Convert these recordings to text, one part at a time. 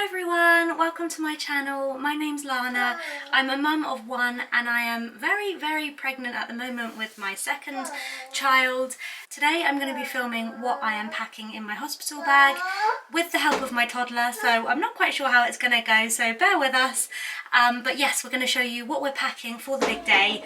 Hi everyone, welcome to my channel. My name's Lana. I'm a mum of one and I am very pregnant at the moment with my second child. Today I'm going to be filming what I am packing in my hospital bag with the help of my toddler, so I'm not quite sure how it's going to go, so bear with us. But yes, we're going to show you what we're packing for the big day.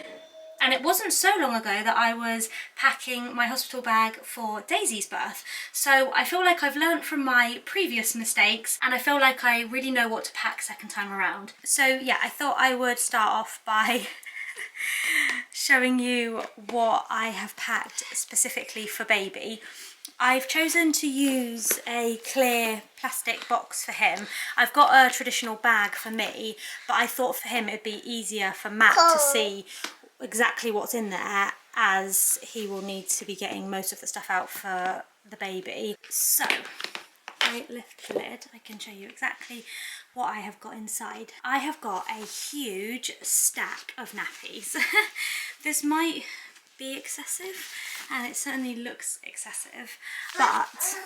And it wasn't so long ago that I was packing my hospital bag for Daisy's birth. So I feel like I've learnt from my previous mistakes and I feel like I really know what to pack second time around. So yeah, I thought I would start off by showing you what I have packed specifically for baby. I've chosen to use a clear plastic box for him. I've got a traditional bag for me, but I thought for him it'd be easier for Matt to see exactly what's in there, as he will need to be getting most of the stuff out for the baby. So I lift the lid, I can show you exactly what I have got inside. I have got a huge stack of nappies. This might be excessive, and it certainly looks excessive, but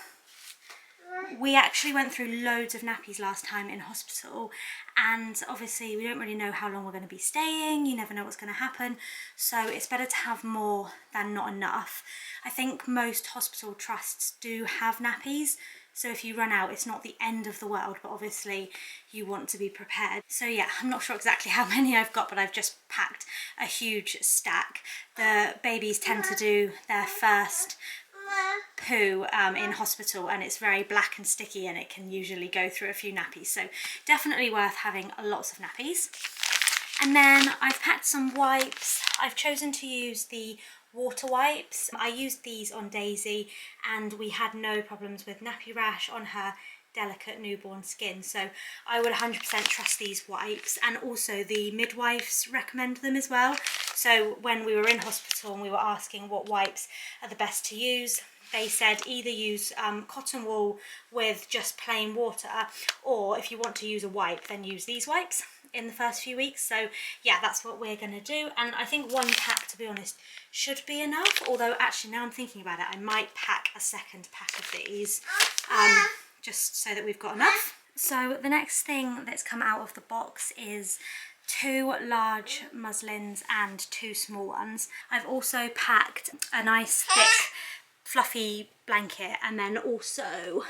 we actually went through loads of nappies last time in hospital, and obviously we don't really know how long we're going to be staying. You never know what's going to happen, so it's better to have more than not enough. I think most hospital trusts do have nappies, so if you run out it's not the end of the world, but obviously you want to be prepared. So yeah, I'm not sure exactly how many I've got, but I've just packed a huge stack. The babies tend to do their first poo in hospital, and it's very black and sticky and it can usually go through a few nappies, so definitely worth having lots of nappies. And then I've packed some wipes. I've chosen to use the water wipes. I used these on Daisy and we had no problems with nappy rash on her delicate newborn skin, so I would 100% trust these wipes, and also the midwives recommend them as well. So when we were in hospital and we were asking what wipes are the best to use, they said either use cotton wool with just plain water, or if you want to use a wipe then use these wipes in the first few weeks. So yeah, that's what we're going to do, and I think one pack, to be honest, should be enough, although actually now I'm thinking about it, I might pack a second pack of these just so that we've got enough. So the next thing that's come out of the box is 2 large muslins and 2 small ones. I've also packed a nice thick fluffy blanket, and then also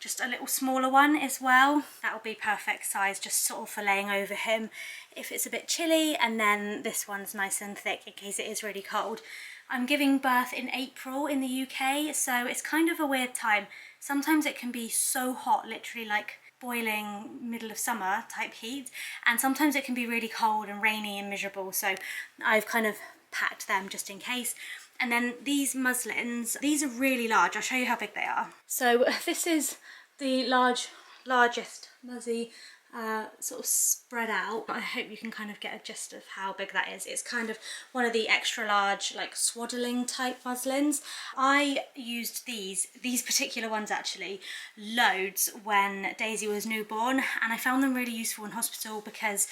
just a little smaller one as well. That'll be perfect size, just sort of for laying over him if it's a bit chilly, and then this one's nice and thick in case it is really cold. I'm giving birth in April in the UK, so it's kind of a weird time. Sometimes it can be so hot, literally like boiling middle of summer type heat, and sometimes it can be really cold and rainy and miserable, so I've kind of packed them just in case. And then these muslins, these are really large. I'll show you how big they are. So this is the largest muzzy, sort of spread out. I hope you can kind of get a gist of how big that is. It's kind of one of the extra large, like swaddling type muslins. I used these particular ones actually loads when Daisy was newborn, and I found them really useful in hospital because,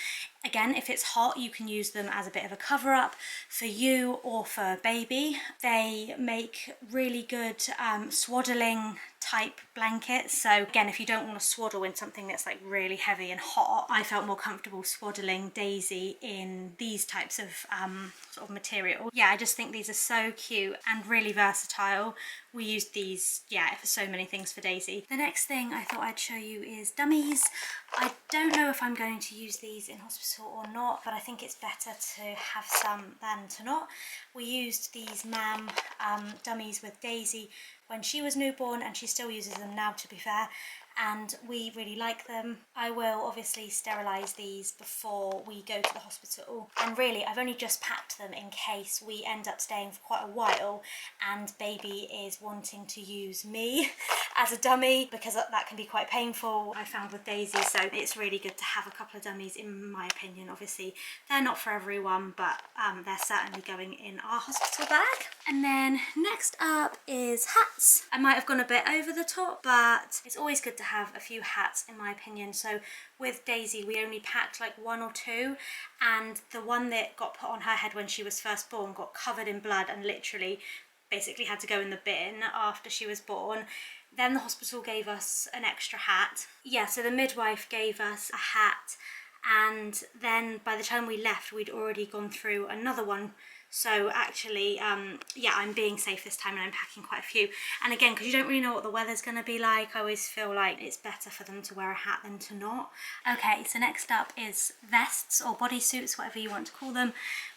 again, if it's hot, you can use them as a bit of a cover-up for you or for baby. They make really good swaddling type blankets. So again, if you don't want to swaddle in something that's like really heavy and hot, I felt more comfortable swaddling Daisy in these types of sort of material. Yeah, I just think these are so cute and really versatile. We used these, yeah, for so many things for Daisy. The next thing I thought I'd show you is dummies. I don't know if I'm going to use these in hospital or not, but I think it's better to have some than to not. We used these MAM dummies with Daisy when she was newborn, and she still uses them now, to be fair, and we really like them. I will obviously sterilise these before we go to the hospital, and really I've only just packed them in case we end up staying for quite a while and baby is wanting to use me as a dummy, because that can be quite painful, I found, with Daisy. So it's really good to have a couple of dummies, in my opinion. Obviously they're not for everyone, but they're certainly going in our hospital bag. And then next up is hats. I might have gone a bit over the top, but it's always good to have a few hats, in my opinion. So with Daisy we only packed like 1 or 2, and the one that got put on her head when she was first born got covered in blood and literally basically had to go in the bin after she was born. Then the hospital gave us an extra hat. Yeah, so the midwife gave us a hat, and then by the time we left we'd already gone through another one. So actually, yeah, I'm being safe this time and I'm packing quite a few. And again, because you don't really know what the weather's going to be like, I always feel like it's better for them to wear a hat than to not. Okay, so next up is vests or bodysuits, whatever you want to call them.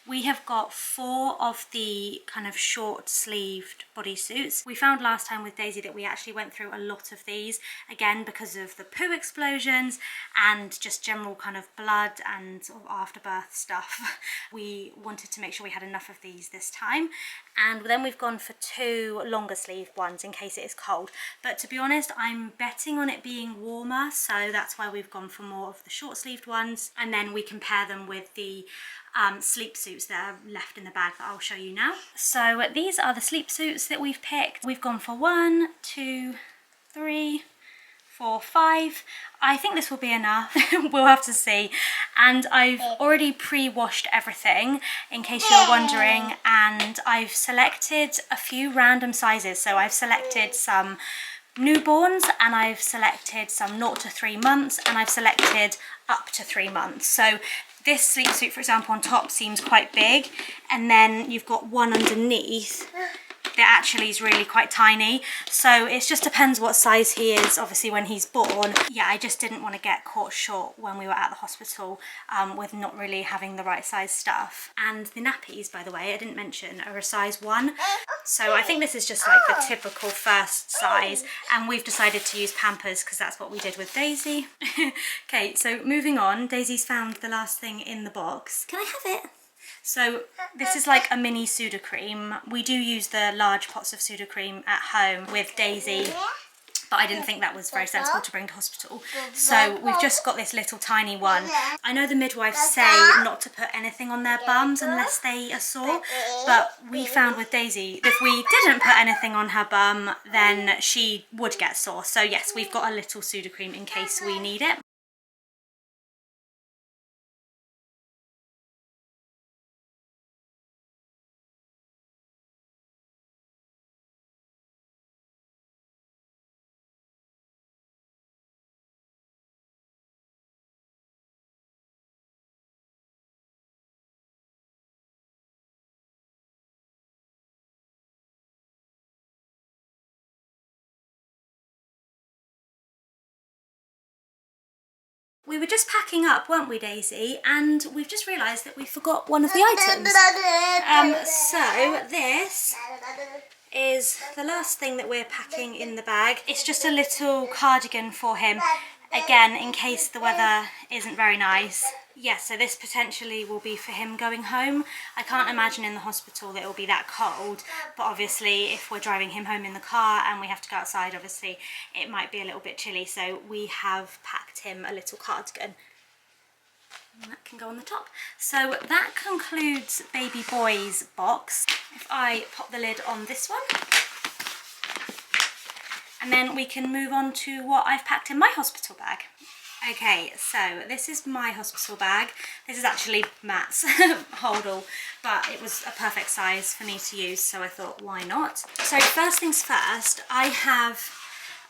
We have got 4 of the kind of short sleeved bodysuits. We found last time with Daisy that we actually went through a lot of these, again because of the poo explosions and just general kind of blood and sort of afterbirth stuff. We wanted to make sure we had enough of these this time, and then we've gone for 2 longer sleeve ones in case it is cold. But to be honest, I'm betting on it being warmer, so that's why we've gone for more of the short sleeved ones, and then we compare them with the sleep suits that are left in the bag that I'll show you now. So these are the sleep suits that we've picked. We've gone for 1, 2, 3, 4, 5. I think this will be enough. We'll have to see. And I've already pre-washed everything in case you're wondering, and I've selected a few random sizes. So I've selected some newborns, and I've selected some 0 to 3 months, and I've selected up to 3 months. So this sleep suit, for example, on top seems quite big, and then you've got one underneath that actually is really quite tiny. So it just depends what size he is, obviously, when he's born. Yeah, I just didn't want to get caught short when we were at the hospital with not really having the right size stuff. And the nappies, by the way, I didn't mention, are a size 1. So I think this is just like the typical first size, and we've decided to use Pampers because that's what we did with Daisy. Okay, so moving on, Daisy's found the last thing in the box. Can I have it? So this is like a mini Sudocrem. We do use the large pots of Sudocrem at home with Daisy, but I didn't think that was very sensible to bring to hospital. So we've just got this little tiny one. I know the midwives say not to put anything on their bums unless they are sore, but we found with Daisy, if we didn't put anything on her bum, then she would get sore. So yes, we've got a little Sudocrem in case we need it. We were just packing up, weren't we, Daisy? And we've just realised that we forgot one of the items. So this is the last thing that we're packing in the bag. It's just a little cardigan for him, again, in case the weather isn't very nice. Yeah, so this potentially will be for him going home. I can't imagine in the hospital that it will be that cold, but obviously if we're driving him home in the car and we have to go outside, obviously it might be a little bit chilly, so we have packed him a little cardigan. And that can go on the top. So that concludes baby boy's box. If I pop the lid on this one, and then we can move on to what I've packed in my hospital bag. Okay, so this is my hospital bag. This is actually Matt's holdall, but it was a perfect size for me to use, so I thought, why not? So first things first, I have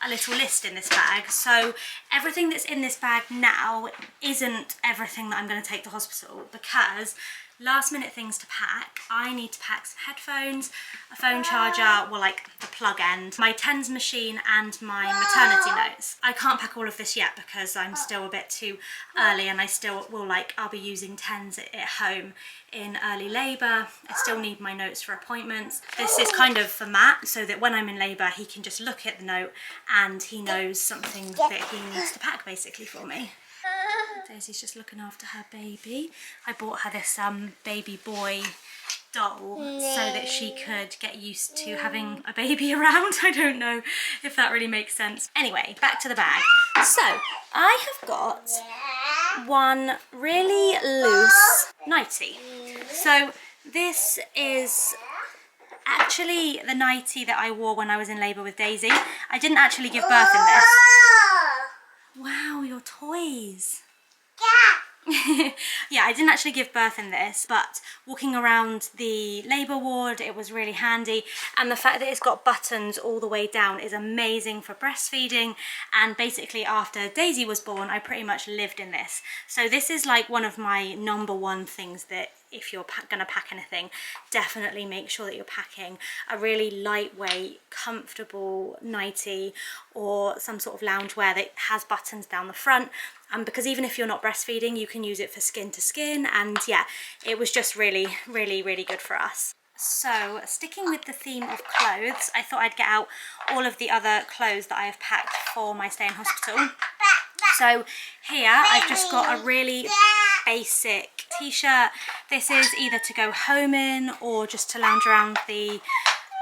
a little list in this bag. So everything that's in this bag now isn't everything that I'm going to take to hospital, because last minute things to pack. I need to pack some headphones, a phone charger, well, like the plug end, my TENS machine and my maternity notes. I can't pack all of this yet because I'm still a bit too early, and I still will, like, I'll be using TENS at home in early labour. I still need my notes for appointments. This is kind of for Matt, so that when I'm in labour he can just look at the note and he knows something that he needs to pack basically for me. Daisy's just looking after her baby. I bought her this baby boy doll so that she could get used to having a baby around. I don't know if that really makes sense. Anyway, back to the bag. So I have got one really loose nightie. So this is actually the nightie that I wore when I was in labour with Daisy. I didn't actually give birth in this. Wow, your toys. Yeah, I didn't actually give birth in this, but walking around the labour ward, it was really handy. And the fact that it's got buttons all the way down is amazing for breastfeeding. And basically after Daisy was born, I pretty much lived in this. So this is like one of my number one things that if you're gonna pack anything, definitely make sure that you're packing a really lightweight, comfortable nightie or some sort of loungewear that has buttons down the front. Because even if you're not breastfeeding, you can use it for skin to skin, and yeah, it was just really, really, really good for us. So sticking with the theme of clothes, I thought I'd get out all of the other clothes that I have packed for my stay in hospital. So here I've just got a really basic t-shirt. This is either to go home in or just to lounge around the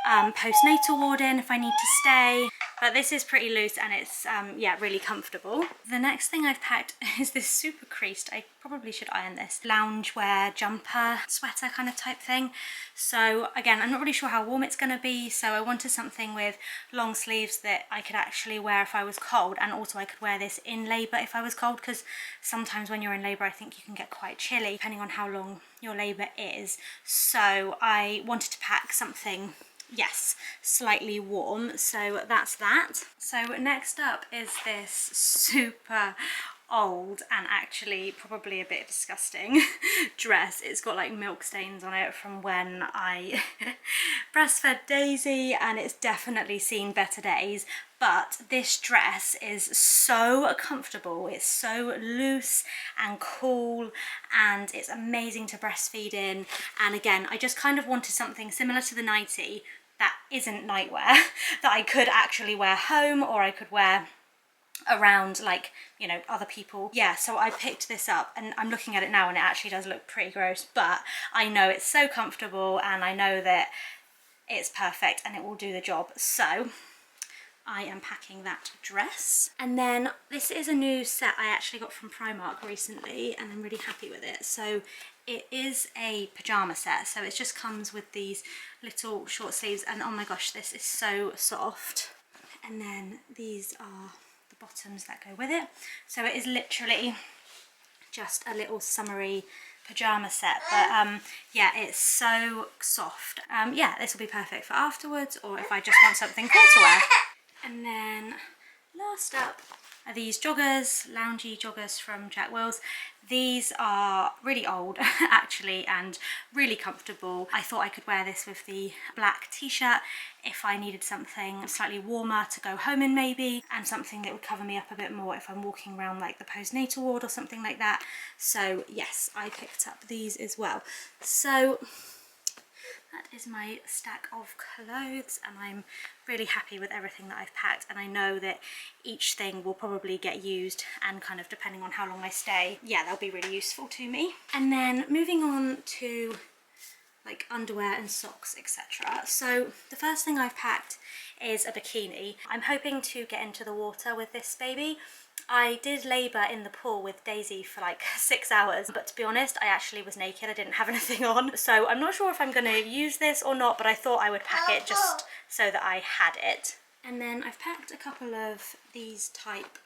postnatal ward in if I need to stay. But this is pretty loose and it's yeah, really comfortable. The next thing I've packed is this super creased, I probably should iron this, loungewear jumper sweater kind of type thing. So again, I'm not really sure how warm it's going to be, so I wanted something with long sleeves that I could actually wear if I was cold, and also I could wear this in labour if I was cold, because sometimes when you're in labour I think you can get quite chilly depending on how long your labour is. So I wanted to pack something, yes, slightly warm, so that's that. So next up is this super old and actually probably a bit disgusting dress. It's got like milk stains on it from when I breastfed Daisy, and it's definitely seen better days. But this dress is so comfortable, it's so loose and cool, and it's amazing to breastfeed in. And again, I just kind of wanted something similar to the nightie that isn't nightwear that I could actually wear home, or I could wear around, like, you know, other people. Yeah, so I picked this up and I'm looking at it now and it actually does look pretty gross, but I know it's so comfortable and I know that it's perfect and it will do the job. So I am packing that dress. And then this is a new set I actually got from Primark recently and I'm really happy with it. So it is a pyjama set, so it just comes with these little short sleeves, and oh my gosh, this is so soft. And then these are the bottoms that go with it. So it is literally just a little summery pyjama set, but yeah, it's so soft. Yeah, this will be perfect for afterwards, or if I just want something cool to wear. And then last up are these joggers, loungy joggers from Jack Wills. These are really old actually and really comfortable. I thought I could wear this with the black t-shirt if I needed something slightly warmer to go home in maybe, and something that would cover me up a bit more if I'm walking around like the postnatal ward or something like that. So yes, I picked up these as well. So that is my stack of clothes, and I'm really happy with everything that I've packed, and I know that each thing will probably get used, and kind of depending on how long I stay, yeah, they'll be really useful to me. And then moving on to like underwear and socks, etc. So the first thing I've packed is a bikini. I'm hoping to get into the water with this baby. I did labour in the pool with Daisy for like 6 hours, but to be honest, I actually was naked. I didn't have anything on. So I'm not sure if I'm going to use this or not, but I thought I would pack it just so that I had it. And then I've packed a couple of these type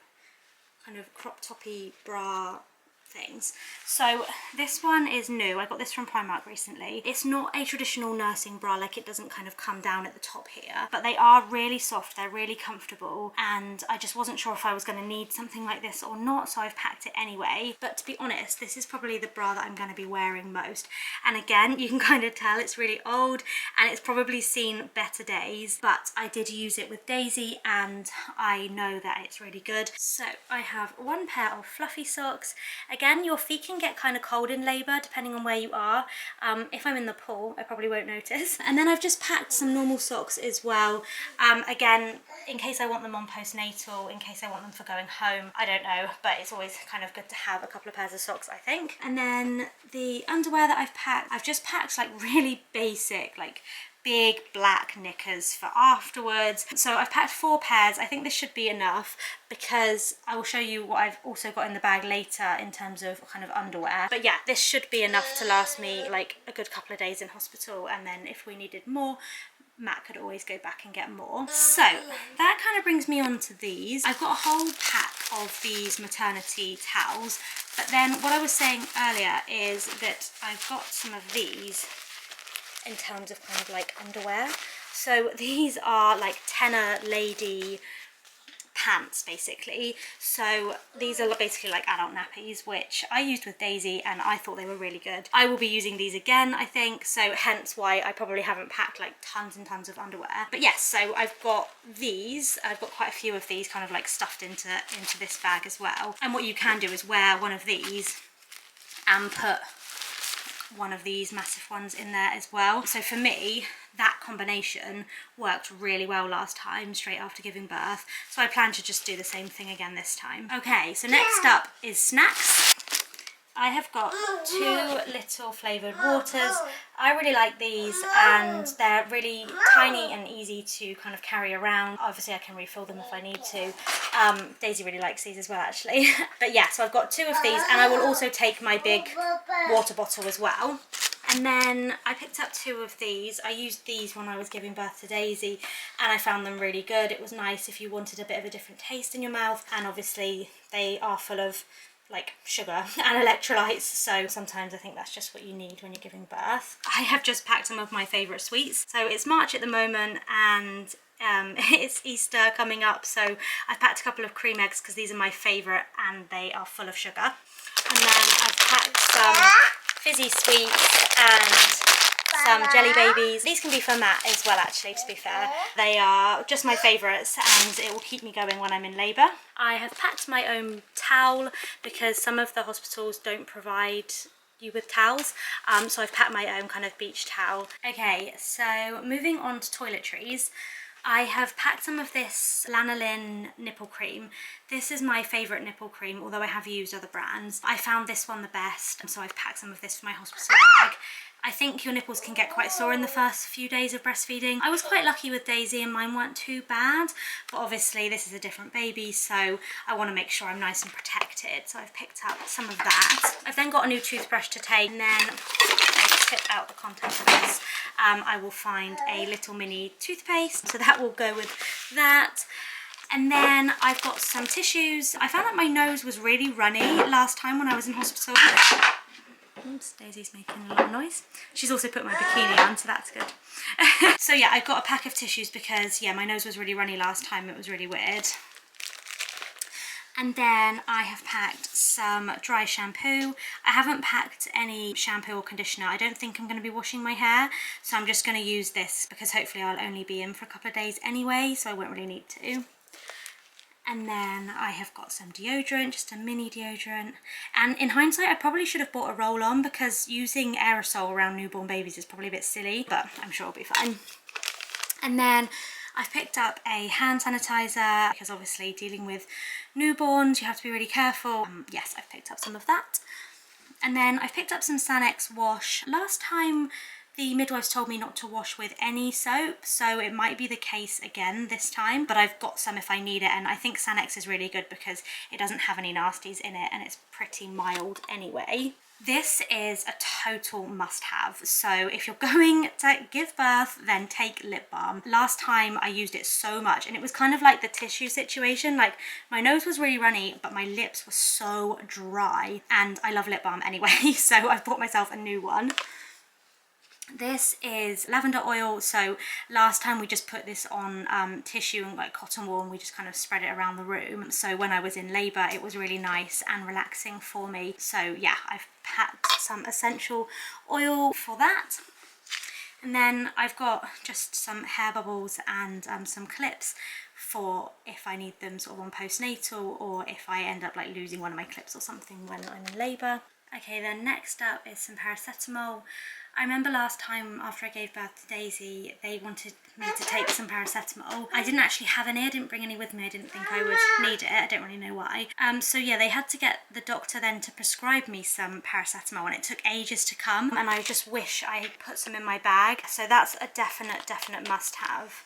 kind of crop toppy bra things. So this one is new. I got this from Primark recently. It's not a traditional nursing bra, like it doesn't kind of come down at the top here, but they are really soft, they're really comfortable, and I just wasn't sure if I was going to need something like this or not, so I've packed it anyway. But to be honest, this is probably the bra that I'm going to be wearing most. And again, you can kind of tell it's really old and it's probably seen better days, but I did use it with Daisy and I know that it's really good. So I have one pair of fluffy socks. Again, your feet can get kind of cold in labour depending on where you are. If I'm in the pool, I probably won't notice. And then I've just packed some normal socks as well. Again, in case I want them on postnatal, in case I want them for going home, I don't know, but it's always kind of good to have a couple of pairs of socks, I think. And then the underwear that I've just packed like really basic, like big black knickers for afterwards. So I've packed 4 pairs. I think this should be enough because I will show you what I've also got in the bag later in terms of kind of underwear. But yeah, this should be enough to last me like a good couple of days in hospital, and then if we needed more, Matt could always go back and get more. So that kind of brings me on to these. I've got a whole pack of these maternity towels. But then what I was saying earlier is that I've got some of these in terms of kind of like underwear. So these are like tenor lady pants basically. So these are basically like adult nappies, which I used with Daisy and I thought they were really good. I will be using these again, I think, so hence why I probably haven't packed like tons and tons of underwear. But yes, so I've got these, I've got quite a few of these kind of like stuffed into this bag as well. And what you can do is wear one of these and put one of these massive ones in there as well. So for me, that combination worked really well last time, straight after giving birth. So I plan to just do the same thing again this time. Okay, so next up is snacks. I have got 2 little flavoured waters. I really like these and they're really tiny and easy to kind of carry around. Obviously I can refill them if I need to. Daisy really likes these as well actually. But yeah, so I've got 2 of these and I will also take my big water bottle as well. And then I picked up 2 of these. I used these when I was giving birth to Daisy and I found them really good. It was nice if you wanted a bit of a different taste in your mouth, and obviously they are full of like sugar and electrolytes, so sometimes I think that's just what you need when you're giving birth. I have just packed some of my favourite sweets. So it's March at the moment and it's Easter coming up, so I've packed a couple of cream eggs because these are my favourite and they are full of sugar. And then I've packed some fizzy sweets and some jelly babies. These can be for Matt as well actually, to be fair. They are just my favourites and it will keep me going when I'm in labour. I have packed my own towel because some of the hospitals don't provide you with towels, so I've packed my own kind of beach towel. Okay, so moving on to toiletries. I have packed some of this lanolin nipple cream. This is my favourite nipple cream, although I have used other brands. I found this one the best, so I've packed some of this for my hospital bag. I think your nipples can get quite sore in the first few days of breastfeeding. I was quite lucky with Daisy and mine weren't too bad, but obviously this is a different baby, so I want to make sure I'm nice and protected. So I've picked up some of that. I've then got a new toothbrush to take, and then I'll tip out the contents of this. I will find a little mini toothpaste, so that will go with that. And then I've got some tissues. I found that my nose was really runny last time when I was in hospital. Oops, Daisy's making a lot of noise. She's also put my bikini on, so that's good. So yeah, I've got a pack of tissues because yeah, my nose was really runny last time. It was really weird. And then I have packed some dry shampoo. I haven't packed any shampoo or conditioner. I don't think I'm going to be washing my hair, so I'm just going to use this because hopefully I'll only be in for a couple of days anyway, so I won't really need to. And then I have got some deodorant, just a mini deodorant. And in hindsight, I probably should have bought a roll-on because using aerosol around newborn babies is probably a bit silly, but I'm sure it'll be fine. And then I've picked up a hand sanitizer because obviously dealing with newborns, you have to be really careful. Yes, I've picked up some of that. And then I've picked up some Sanex wash. Last time the midwives told me not to wash with any soap, so it might be the case again this time, but I've got some if I need it, and I think Sanex is really good because it doesn't have any nasties in it and it's pretty mild anyway. This is a total must-have, so if you're going to give birth, then take lip balm. Last time I used it so much and it was kind of like the tissue situation, like my nose was really runny but my lips were so dry, and I love lip balm anyway, so I've bought myself a new one. This is lavender oil, so last time we just put this on tissue and like cotton wool and we just kind of spread it around the room. So when I was in labour it was really nice and relaxing for me. So yeah, I've packed some essential oil for that. And then I've got just some hair bubbles and some clips for if I need them sort of on postnatal, or if I end up like losing one of my clips or something when I'm in labour. Okay, then next up is some paracetamol. I remember last time after I gave birth to Daisy, they wanted me to take some paracetamol. I didn't actually have any, I didn't bring any with me, I didn't think I would need it, I don't really know why. So yeah, they had to get the doctor then to prescribe me some paracetamol, and it took ages to come, and I just wish I had put some in my bag. So that's a definite must-have.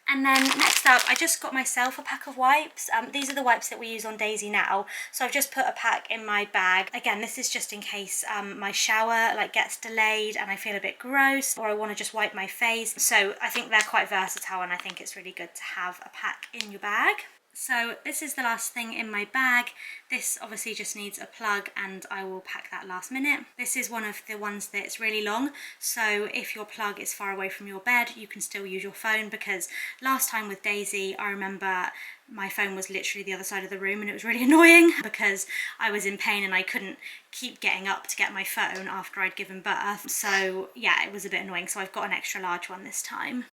And then next up, I just got myself a pack of wipes. These are the wipes that we use on Daisy now. So I've just put a pack in my bag. Again, this is just in case my shower like gets delayed and I feel a bit gross, or I want to just wipe my face. So I think they're quite versatile and I think it's really good to have a pack in your bag. So this is the last thing in my bag. This obviously just needs a plug and I will pack that last minute. This is one of the ones that's really long, so if your plug is far away from your bed you can still use your phone, because last time with Daisy I remember my phone was literally the other side of the room and it was really annoying because I was in pain and I couldn't keep getting up to get my phone after I'd given birth. So yeah, it was a bit annoying, so I've got an extra large one this time.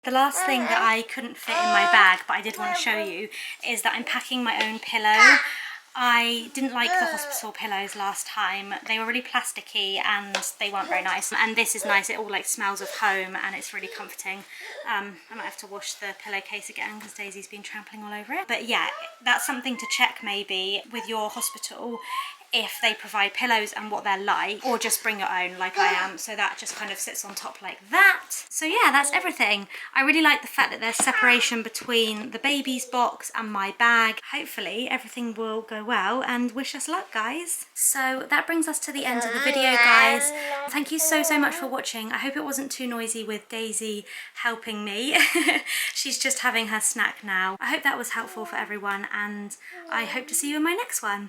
The last thing that I couldn't fit in my bag, but I did want to show you, is that I'm packing my own pillow. I didn't like the hospital pillows last time. They were really plasticky and they weren't very nice. And this is nice, it all like smells of home and it's really comforting. I might have to wash the pillowcase again because Daisy's been trampling all over it. But yeah, that's something to check maybe with your hospital, if they provide pillows and what they're like, or just bring your own like I am. So that just kind of sits on top like that. So yeah, that's everything. I really like the fact that there's separation between the baby's box and my bag. Hopefully everything will go well, and wish us luck, guys. So that brings us to the end of the video, guys. Thank you so much for watching. I hope it wasn't too noisy with Daisy helping me. She's just having her snack now. I hope that was helpful for everyone, and I hope to see you in my next one.